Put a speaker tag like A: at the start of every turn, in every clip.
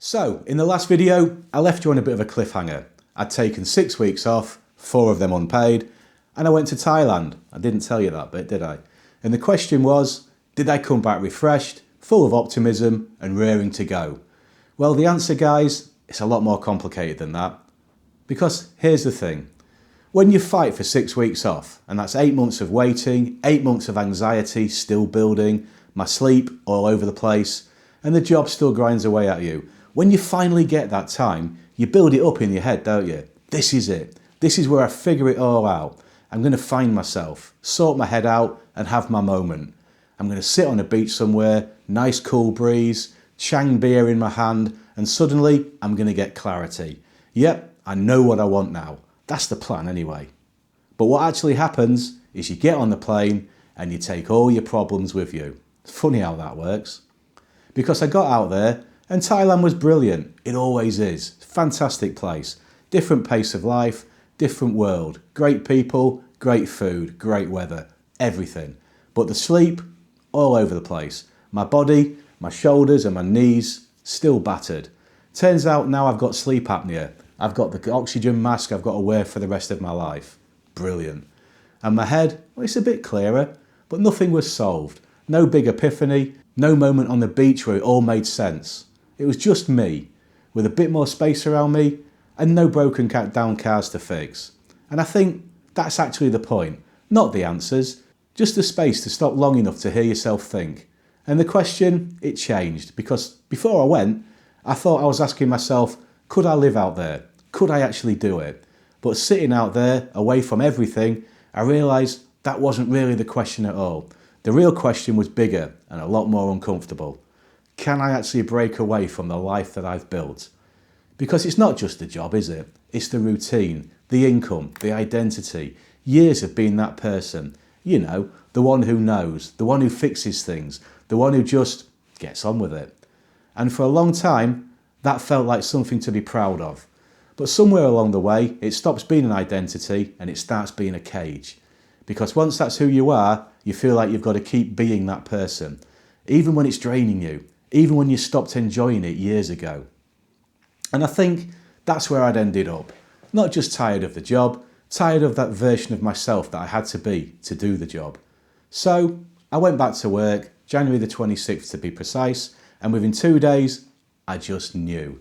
A: So, in the last video, I left you on a bit of a cliffhanger. I'd taken 6 weeks off, 4 of them unpaid, and I went to Thailand. I didn't tell you that bit, did I? And the question was, did I come back refreshed, full of optimism, and raring to go? Well, the answer, guys, it's a lot more complicated than that. Because here's the thing. When you fight for 6 weeks off, and that's 8 months of waiting, 8 months of anxiety still building, my sleep all over the place, and the job still grinds away at you, when you finally get that time, you build it up in your head, don't you? This is it. This is where I figure it all out. I'm going to find myself, sort my head out, and have my moment. I'm going to sit on a beach somewhere, nice cool breeze, Chang beer in my hand, and suddenly I'm going to get clarity. Yep, I know what I want now. That's the plan anyway. But what actually happens is you get on the plane and you take all your problems with you. It's funny how that works. Because I got out there and Thailand was brilliant. It always is. Fantastic place. Different pace of life, different world. Great people, great food, great weather, everything. But the sleep, all over the place. My body, my shoulders and my knees, still battered. Turns out now I've got sleep apnea. I've got the oxygen mask I've got to wear for the rest of my life. Brilliant. And my head, well, it's a bit clearer, but nothing was solved. No big epiphany, no moment on the beach where it all made sense. It was just me, with a bit more space around me and no broken down cars to fix. And I think that's actually the point, not the answers, just the space to stop long enough to hear yourself think. And the question, it changed, because before I went, I thought I was asking myself, could I live out there? Could I actually do it? But sitting out there, away from everything, I realised that wasn't really the question at all. The real question was bigger and a lot more uncomfortable. Can I actually break away from the life that I've built? Because it's not just the job, is it? It's the routine, the income, the identity, years of being that person. You know, the one who knows, the one who fixes things, the one who just gets on with it. And for a long time, that felt like something to be proud of. But somewhere along the way, it stops being an identity and it starts being a cage. Because once that's who you are, you feel like you've got to keep being that person. Even when it's draining you, even when you stopped enjoying it years ago. And I think that's where I'd ended up. Not just tired of the job, tired of that version of myself that I had to be to do the job. So I went back to work, January the 26th to be precise, and within 2 days, I just knew.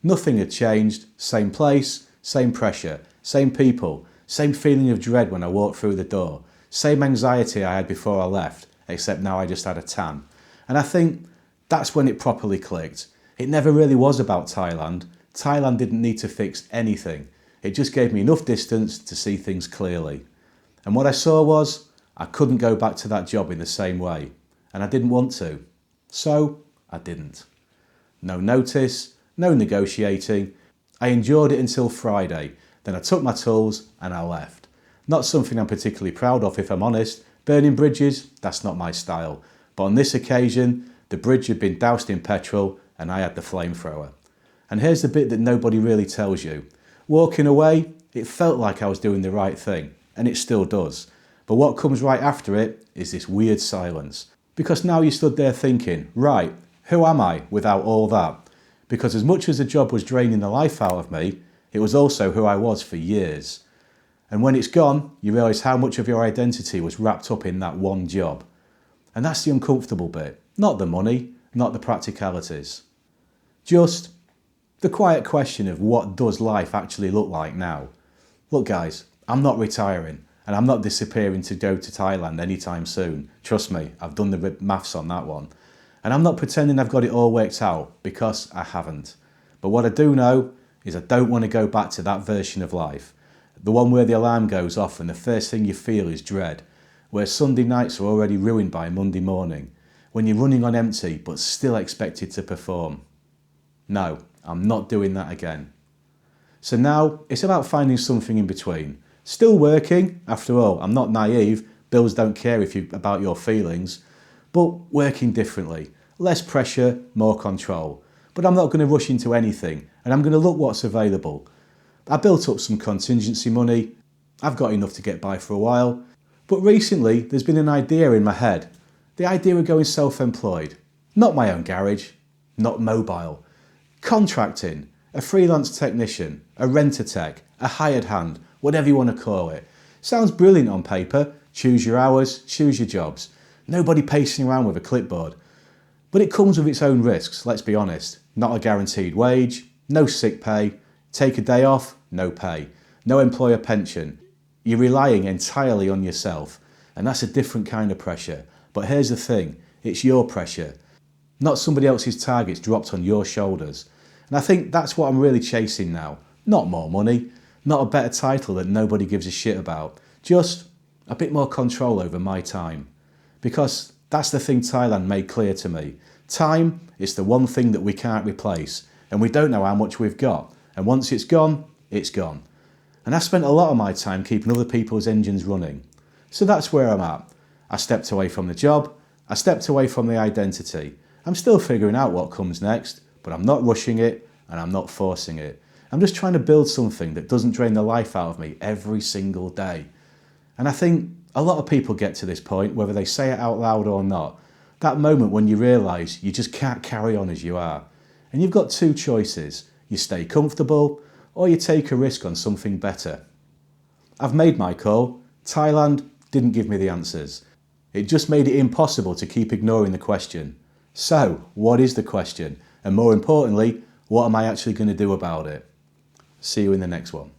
A: Nothing had changed, same place, same pressure, same people, same feeling of dread when I walked through the door, same anxiety I had before I left, except now I just had a tan. And I think that's when it properly clicked. It never really was about Thailand. Thailand didn't need to fix anything. It just gave me enough distance to see things clearly. And what I saw was, I couldn't go back to that job in the same way. And I didn't want to. So, I didn't. No notice, no negotiating. I endured it until Friday. Then I took my tools and I left. Not something I'm particularly proud of, if I'm honest. Burning bridges, that's not my style. But on this occasion, the bridge had been doused in petrol and I had the flamethrower. And here's the bit that nobody really tells you. Walking away, it felt like I was doing the right thing, and it still does. But what comes right after it is this weird silence. Because now you stood there thinking, right, who am I without all that? Because as much as the job was draining the life out of me, it was also who I was for years. And when it's gone, you realise how much of your identity was wrapped up in that one job. And that's the uncomfortable bit. Not the money, not the practicalities. Just the quiet question of what does life actually look like now? Look guys, I'm not retiring and I'm not disappearing to go to Thailand anytime soon. Trust me, I've done the maths on that one. And I'm not pretending I've got it all worked out, because I haven't. But what I do know is I don't want to go back to that version of life. The one where the alarm goes off and the first thing you feel is dread. Where Sunday nights are already ruined by Monday morning. When you're running on empty but still expected to perform. No, I'm not doing that again. So now it's about finding something in between. Still working, after all, I'm not naive, bills don't care about your feelings, but working differently. Less pressure, more control. But I'm not going to rush into anything and I'm going to look what's available. I built up some contingency money, I've got enough to get by for a while, but recently there's been an idea in my head. The idea of going self-employed. Not my own garage, not mobile. Contracting, a freelance technician, a rent-a-tech, a hired hand, whatever you want to call it. Sounds brilliant on paper. Choose your hours, choose your jobs. Nobody pacing around with a clipboard. But it comes with its own risks, let's be honest. Not a guaranteed wage, no sick pay, take a day off, no pay, no employer pension. You're relying entirely on yourself, and that's a different kind of pressure. But here's the thing, it's your pressure, not somebody else's targets dropped on your shoulders. And I think that's what I'm really chasing now. Not more money, not a better title that nobody gives a shit about, just a bit more control over my time. Because that's the thing Thailand made clear to me. Time is the one thing that we can't replace, and we don't know how much we've got. And once it's gone, it's gone. And I spent a lot of my time keeping other people's engines running. So that's where I'm at. I stepped away from the job, I stepped away from the identity. I'm still figuring out what comes next, but I'm not rushing it and I'm not forcing it. I'm just trying to build something that doesn't drain the life out of me every single day. And I think a lot of people get to this point, whether they say it out loud or not, that moment when you realise you just can't carry on as you are. And you've got two choices. You stay comfortable or you take a risk on something better. I've made my call. Thailand didn't give me the answers. It just made it impossible to keep ignoring the question. So, what is the question? And more importantly, what am I actually going to do about it? See you in the next one.